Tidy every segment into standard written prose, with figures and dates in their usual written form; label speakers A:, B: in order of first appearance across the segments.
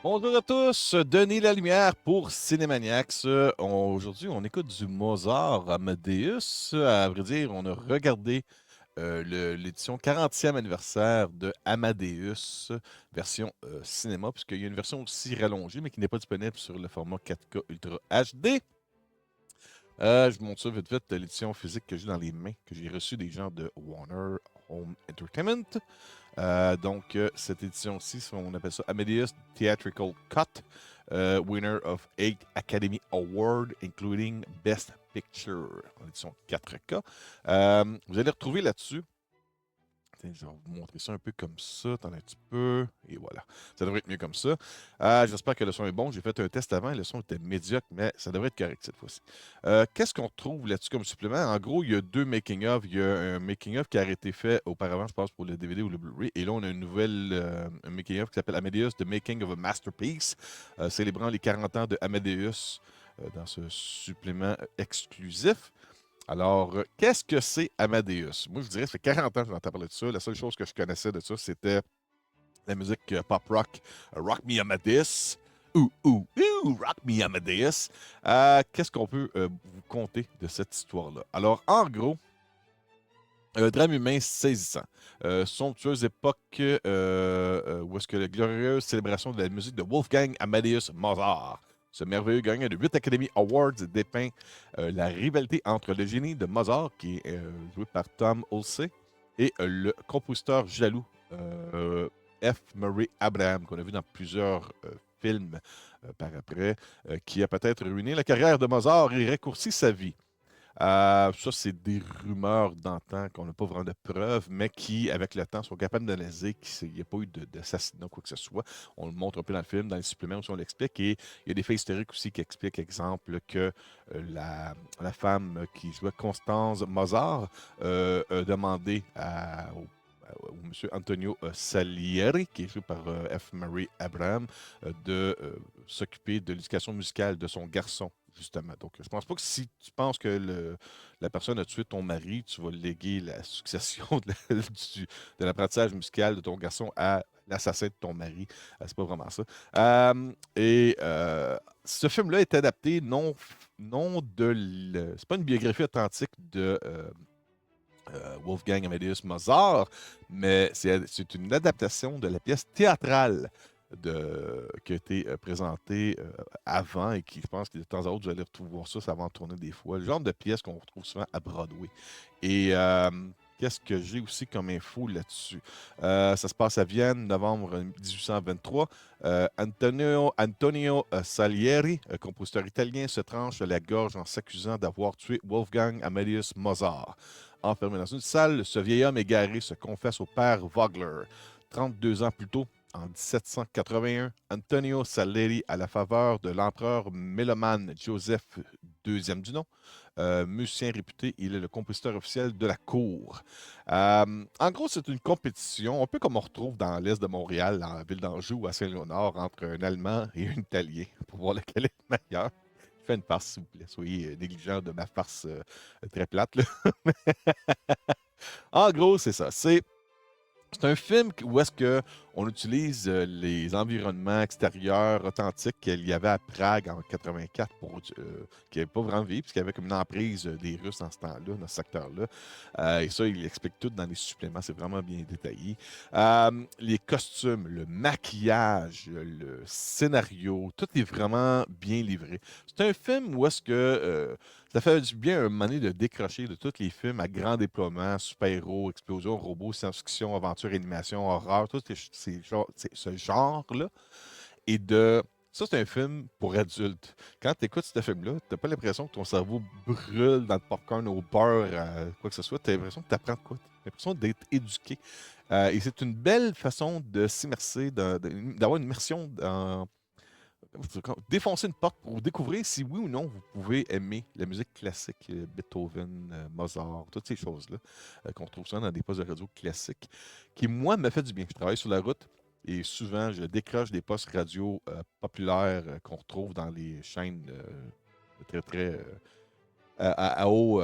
A: Bonjour à tous, Denis Lalumière pour Cinémaniacs. Aujourd'hui, on écoute du Mozart Amadeus. À vrai dire, on a regardé l'édition 40e anniversaire de Amadeus, version cinéma, puisqu'il y a une version aussi rallongée, mais qui n'est pas disponible sur le format 4K Ultra HD. Je vous montre ça vite vite, l'édition physique que j'ai dans les mains, que j'ai reçue des gens de Warner Home Entertainment. Cette édition-ci, on appelle ça Amadeus Theatrical Cut, winner of 8 Academy Awards, including Best Picture, en édition 4K. Vous allez retrouver là-dessus. Tiens, je vais vous montrer ça un peu comme ça. Attendez un petit peu. Et voilà. Ça devrait être mieux comme ça. J'espère que le son est bon. J'ai fait un test avant. Le son était médiocre, mais ça devrait être correct cette fois-ci. Qu'est-ce qu'on trouve là-dessus comme supplément? En gros, il y a deux making-of. Il y a un making-of qui a été fait auparavant, je pense, pour le DVD ou le Blu-ray. Et là, on a une nouvelle un making-of qui s'appelle Amadeus, The Making of a Masterpiece, célébrant les 40 ans de Amadeus dans ce supplément exclusif. Alors, qu'est-ce que c'est Amadeus? Moi, je dirais, ça fait 40 ans que j'entends parler de ça. La seule chose que je connaissais de ça, c'était la musique pop rock, Rock Me Amadeus. Rock Me Amadeus. Qu'est-ce qu'on peut vous conter de cette histoire-là? Alors, en gros, un drame humain saisissant. Somptueuse époque où est-ce que la glorieuse célébration de la musique de Wolfgang Amadeus Mozart. Ce merveilleux gagnant de 8 Academy Awards dépeint la rivalité entre le génie de Mozart, qui est joué par Tom Hulce, et le compositeur jaloux euh, F. Murray Abraham, qu'on a vu dans plusieurs films par après, qui a peut-être ruiné la carrière de Mozart et raccourci sa vie. Ça, c'est des rumeurs d'antan qu'on n'a pas vraiment de preuves, mais qui, avec le temps, sont capables d'analyser qu'il n'y a pas eu d'assassinat ou quoi que ce soit. On le montre un peu dans le film, dans les suppléments aussi, on l'explique. Et il y a des faits historiques aussi qui expliquent, exemple, que la femme qui jouait Constance Mozart a demandé au monsieur Antonio Salieri, qui est joué par F. Murray Abraham, de s'occuper de l'éducation musicale de son garçon, justement. Donc, je pense pas que si tu penses que la personne a tué ton mari, tu vas léguer la succession de l'apprentissage musical de ton garçon à l'assassin de ton mari. C'est pas vraiment ça. Ce film-là est adapté non c'est pas une biographie authentique de Wolfgang Amadeus Mozart, mais c'est une adaptation de la pièce théâtrale qui a été présentée avant et qui, je pense que de temps à autre, vous allez retrouver ça, ça va en tourner des fois. Le genre de pièce qu'on retrouve souvent à Broadway. Et qu'est-ce que j'ai aussi comme info là-dessus? Ça se passe à Vienne, novembre 1823. Antonio Salieri, compositeur italien, se tranche la gorge en s'accusant d'avoir tué Wolfgang Amadeus Mozart. Enfermé dans une salle, ce vieil homme égaré se confesse au père Vogler. 32 ans plus tôt, en 1781, Antonio Salieri, à la faveur de l'empereur mélomane Joseph II du nom, musicien réputé, il est le compositeur officiel de la cour. En gros, c'est une compétition, un peu comme on retrouve dans l'est de Montréal, dans la ville d'Anjou, à Saint-Léonard, entre un Allemand et un Italien, pour voir lequel est le meilleur. Je fais une farce, s'il vous plaît. Soyez négligent de ma farce très plate, là. En gros, c'est ça. C'est un film où est-ce qu'on utilise les environnements extérieurs authentiques qu'il y avait à Prague en 84 qui n'avait pas vraiment vécu, puisqu'il y avait comme une emprise des Russes dans ce temps-là, dans ce secteur-là. Et ça, il explique tout dans les suppléments, c'est vraiment bien détaillé. Les costumes, le maquillage, le scénario, tout est vraiment bien livré. C'est un film où est-ce que ça fait du bien un moment donné de décrocher de tous les films à grand déploiement, super-héros, explosions, robots, science-fiction, aventure, animation, horreur, tout ce genre-là. Et de. Ça, c'est un film pour adultes. Quand tu écoutes ce film-là, tu pas l'impression que ton cerveau brûle dans le popcorn au beurre, quoi que ce soit. Tu as l'impression que tu apprends de quoi. Tu as l'impression d'être éduqué. Et c'est une belle façon de s'immerser, d'avoir une immersion dans défoncer une porte pour découvrir si oui ou non vous pouvez aimer la musique classique, Beethoven, Mozart, toutes ces choses-là qu'on trouve souvent dans des postes de radio classiques, qui, moi, me fait du bien. Je travaille sur la route et souvent, je décroche des postes radio populaires qu'on retrouve dans les chaînes très, très à haut.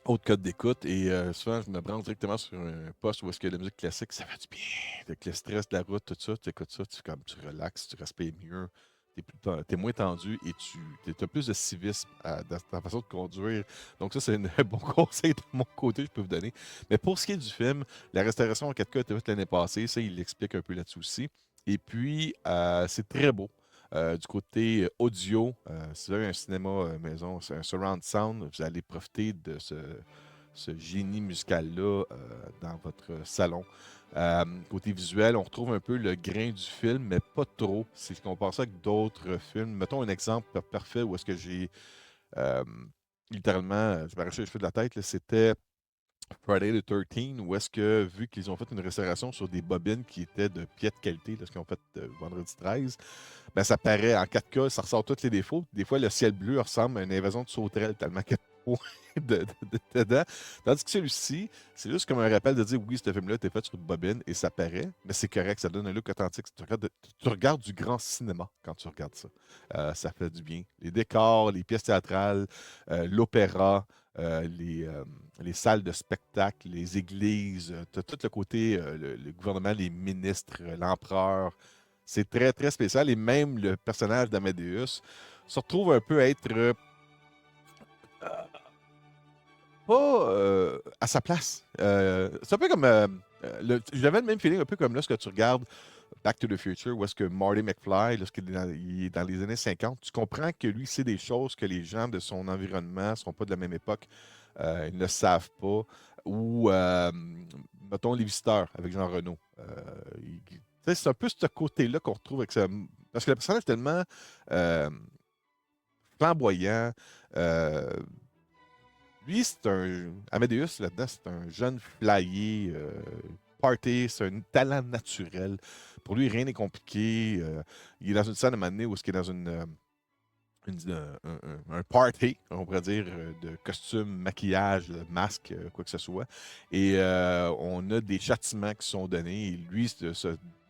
A: autre code d'écoute. Et souvent, je me branche directement sur un poste où est-ce que la musique classique, ça fait du bien. Avec le stress de la route, tout ça, tu écoutes ça, tu relaxes, tu respires mieux. T'es moins tendu et tu as plus de civisme dans ta façon de conduire. Donc ça, c'est un bon conseil de mon côté, je peux vous donner. Mais pour ce qui est du film, la restauration en 4K a été faite l'année passée. Ça, il l'explique un peu là-dessus aussi. Et puis, c'est très beau. Du côté audio, si vous avez un cinéma maison, c'est un surround sound, vous allez profiter de ce génie musical-là dans votre salon. Côté visuel, on retrouve un peu le grain du film, mais pas trop. Si je compare ça avec d'autres films, mettons un exemple parfait où est-ce que j'ai euh, littéralement, je m'arrachais les cheveux de la tête, là, c'était Friday the 13, où est-ce que, vu qu'ils ont fait une restauration sur des bobines qui étaient de piètre qualité, là, ce qu'ils ont fait vendredi 13, ben, ça paraît en 4K, ça ressort tous les défauts. Des fois, le ciel bleu ressemble à une invasion de sauterelles tellement qu'il y a dedans. Tandis que celui-ci, c'est juste comme un rappel de dire oui, ce film-là était fait sur une bobine et ça paraît, mais c'est correct, ça donne un look authentique. Tu regardes du grand cinéma quand tu regardes ça. Ça fait du bien. Les décors, les pièces théâtrales, l'opéra, les salles de spectacle, les églises, tu as tout le côté, le gouvernement, les ministres, l'empereur. C'est très, très spécial. Et même le personnage d'Amadeus se retrouve un peu à être pas à sa place. C'est un peu comme. J'avais le même feeling, un peu comme lorsque tu regardes Back to the Future, où est-ce que Marty McFly, lorsqu'il est il est dans les années 50, tu comprends que lui, c'est des choses que les gens de son environnement ne sont pas de la même époque. Ils ne savent pas. Ou, mettons, Les Visiteurs avec Jean Reno. Tu sais, c'est un peu ce côté-là qu'on retrouve avec ça. Parce que le personnage est tellement euh, flamboyant. euh, Lui, c'est un. Amadeus, là-dedans, c'est un jeune flyé, party, c'est un talent naturel. Pour lui, rien n'est compliqué. Il est dans une scène à un moment donné où est-ce qu'il est dans un party, on pourrait dire, de costumes, maquillage, masque, quoi que ce soit. Et on a des châtiments qui sont donnés. Et lui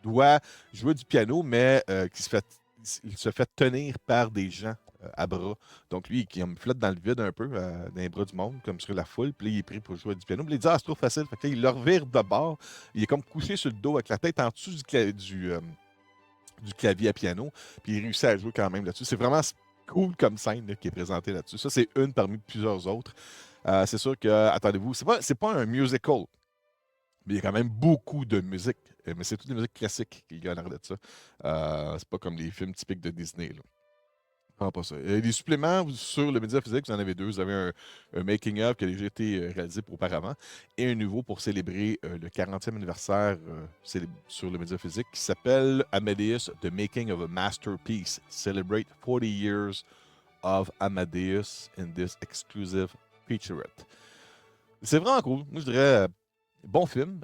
A: doit jouer du piano, mais il se fait tenir par des gens à bras. Donc lui, qui me flotte dans le vide un peu, dans les bras du monde, comme sur la foule. Puis là, il est pris pour jouer du piano. Puis il dit, ah, c'est trop facile. Fait que là, il le revire de bord. Il est comme couché sur le dos avec la tête en dessous du clavier à piano, puis il réussit à jouer quand même là-dessus. C'est vraiment cool comme scène là, qui est présentée là-dessus. Ça, c'est une parmi plusieurs autres. C'est sûr que, attendez-vous, c'est pas un musical, mais il y a quand même beaucoup de musique. Mais c'est toutes des musiques classiques qui a l'air de ça. C'est pas comme les films typiques de Disney. Là. Vraiment pas ça. Les suppléments sur le média physique, vous en avez deux. Vous avez un making-of qui a déjà été réalisé auparavant et un nouveau pour célébrer le 40e anniversaire sur le média physique qui s'appelle Amadeus, The Making of a Masterpiece. Celebrate 40 years of Amadeus in this exclusive featurette. C'est vraiment cool. Moi, je dirais bon film.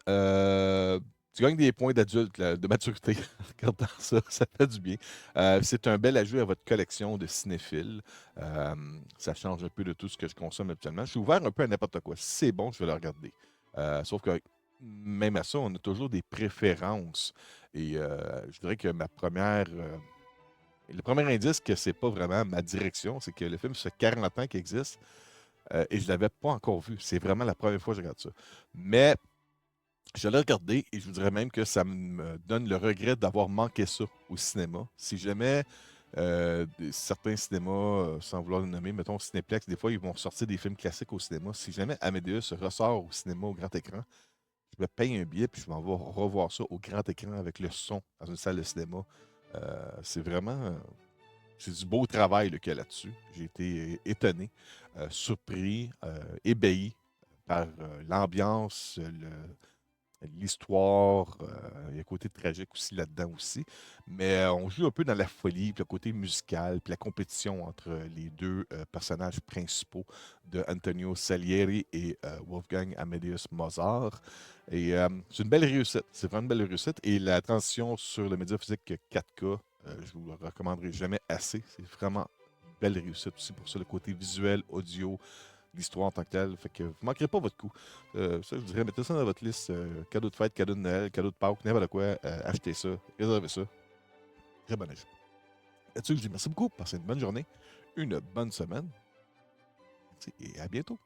A: Tu gagnes des points d'adulte, de maturité en regardant ça. Ça fait du bien. C'est un bel ajout à votre collection de cinéphiles. Euh, Ça change un peu de tout ce que je consomme habituellement. Je suis ouvert un peu à n'importe quoi. Si c'est bon, je vais le regarder. Sauf que même à ça, on a toujours des préférences. Et je dirais que le premier indice que c'est pas vraiment ma direction, c'est que le film, ça fait 40 ans qu'il existe et je l'avais pas encore vu. C'est vraiment la première fois que je regarde ça. Mais je l'ai regardé et je vous dirais même que ça me donne le regret d'avoir manqué ça au cinéma. Si jamais certains cinémas, sans vouloir le nommer, mettons Cinéplex, des fois, ils vont sortir des films classiques au cinéma. Si jamais Amadeus ressort au cinéma au grand écran, je me paye un billet puis je m'en vais revoir ça au grand écran avec le son dans une salle de cinéma. C'est vraiment. C'est du beau travail qu'il y a là-dessus. J'ai été étonné, surpris, ébahi par l'ambiance, l'histoire, il y a un côté tragique aussi là-dedans aussi. Mais on joue un peu dans la folie, puis le côté musical, puis la compétition entre les deux personnages principaux de Antonio Salieri et Wolfgang Amadeus Mozart. Et c'est une belle réussite. C'est vraiment une belle réussite. Et la transition sur le média physique 4K, je vous le recommanderai jamais assez. C'est vraiment une belle réussite aussi pour ça, le côté visuel, audio, l'histoire en tant que telle. Fait que vous ne manquerez pas votre coup. Ça, je vous dirais, mettez ça dans votre liste. Cadeau de fête, cadeau de Noël, cadeau de Pâques, n'importe quoi. Achetez ça, réservez ça. Très bon âge. Là-dessus, je vous dis merci beaucoup. Passez une bonne journée, une bonne semaine. Et à bientôt.